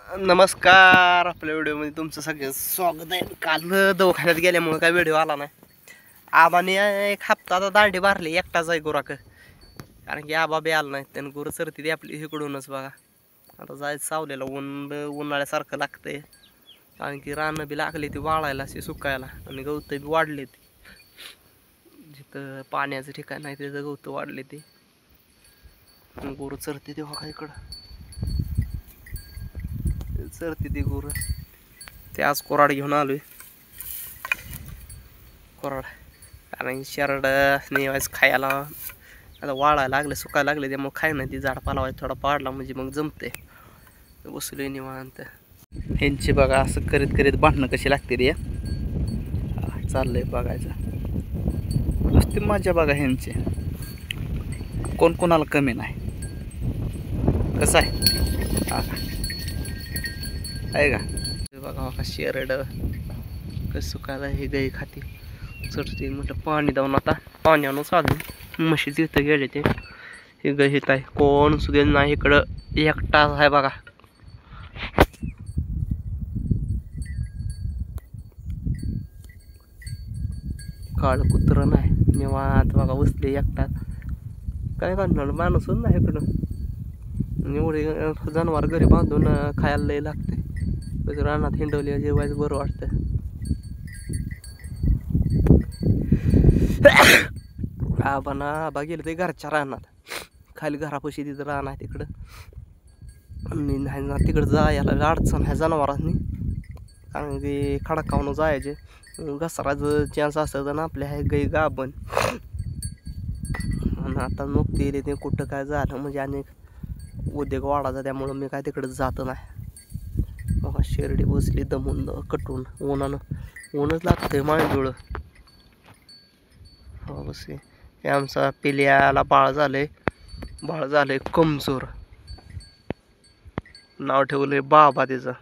नमस्कार. आपल्या व्हिडिओमध्ये तुमचं सगळं स्वागत आहे. काल दवाखान्यात गेल्यामुळे काय व्हिडिओ आला नाही. आबाने एक हप्ता आता दांडी मारली एकटाच आहे गुराक, कारण की आबा बी आला नाही. त्यानं गुरं चरती ती आपली इकडूनच बघा. आता जायचं सावलेला, उन्हाळ्यासारखं लागतंय, कारण की रानं बी लागली ती वाळायला अशी सुकायला, आणि गवत बी वाढले ती. जिथं पाण्याचं ठिकाण नाही तिथं गवत वाढले ती. गुरं चरते ते बघा इकडं चरते ती गुरं. ते आज कोराड घेऊन आलोय. कोराड कारण शरड नेवायचं खायला आता वाळायला लागले, सुकायला लागले, त्यामुळे खाय नाही. ती झाड पालावायचं थोडा पाडला म्हणजे मग जमते. बसलोय निवांत. ह्यांची बघा असं करीत करीत भांडणं कशी लागते रे. चाललंय बघायचं, नुसती मजा बघा ह्यांची. कोण कोणाला कमी नाही. कसं आहे का बघा का शेरड कसं सुकायला हे गाई खाती चढते. म्हटलं पाणी जाऊन आता पाणी आणून चालू म्हशी तिथं गेले ते. हे गाई हित आहे, कोण सुद्धा नाही इकडं, एकटाच आहे बघा. काळ कुत्र नाही, निवांत बघा बसले एकटाच. काय करणार, माणूसच नाही इकडं. एवढे जनावर घरी बांधून खायला लय लागते. रानात हिंडवली जेवायचं बरं वाटतं. आबा गेलं ते घरच्या रानात, खाली घरापाशी तिथं रान आहे तिकडं. आणि नाही ना तिकडं जायला अडचण आहे जनावरांनी, कारण की खडकावून जायचे. घसराचं चान्स असतं ना आपल्या आहे गाई गाभण. आणि आता नुकते ते कुठं काय झालं म्हणजे अनेक उद्योग वाढायचा, त्यामुळं मी काय तिकडं जात नाही. बघा शेरडी बसली दमून कटून, ऊनच लागतंय मांडुळं. हो बस हे आमचा पिल्याला बाळ झालंय कमजोर. नाव ठेवलंय बाबा, त्याचं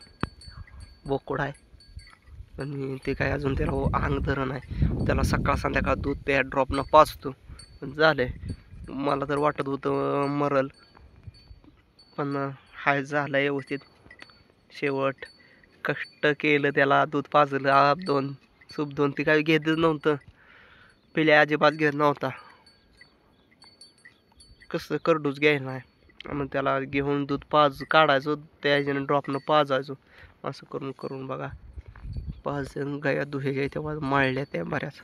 बोकुड आहे. आणि ते काय अजून त्याला अंग धरण आहे. त्याला सकाळ संध्याकाळ दूध प्या ड्रॉपनं पाजतो. पण झालंय, मला तर वाटत होतं मरल, पण हाय झालं व्यवस्थित. शेवट कष्ट केलं, त्याला दूध पाजलं सूप दोन ती काही घेतच नव्हतं. पिल्या अजिबात घेत नव्हता. कसं करडूच घ्यायला नाही, मग त्याला घेऊन दूध काढायचो, त्या ह्याच्यानं ड्रॉपनं पाजायचो. असं करून करून बघा गाया दुहेच्या तेव्हा मळल्या त्या बऱ्याच.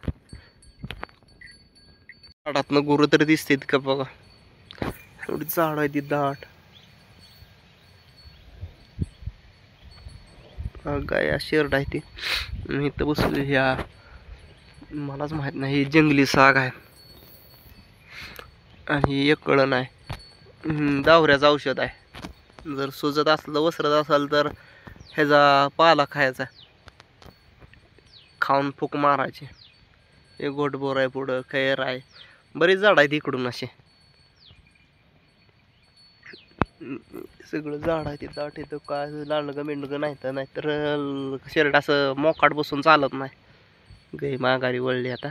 झाडातनं गुरं तरी दिसतात का बघा, एवढी झाड आहे ती दाट. गाया शेरड आहे ती. इथं बसली ह्या, मलाच माहित नाही, ही जंगली साग आहे. आणि एक कळण आहे, दावऱ्याचं औषध आहे. जर सुजत असलं, वसरत असेल तर ह्याचा पाला खायचा, खाऊन फूक मारायचे. एक गोटबोर आहे, पुढं खैर आहे, बरीच झाड आहेत इकडून असे. सगळं झाड आहे ते दाट. येतं काय लांडगं मेंडगं नाहीतर शेरड असं मोकाट बसून चालत नाही. गाई माघारी वळली आता.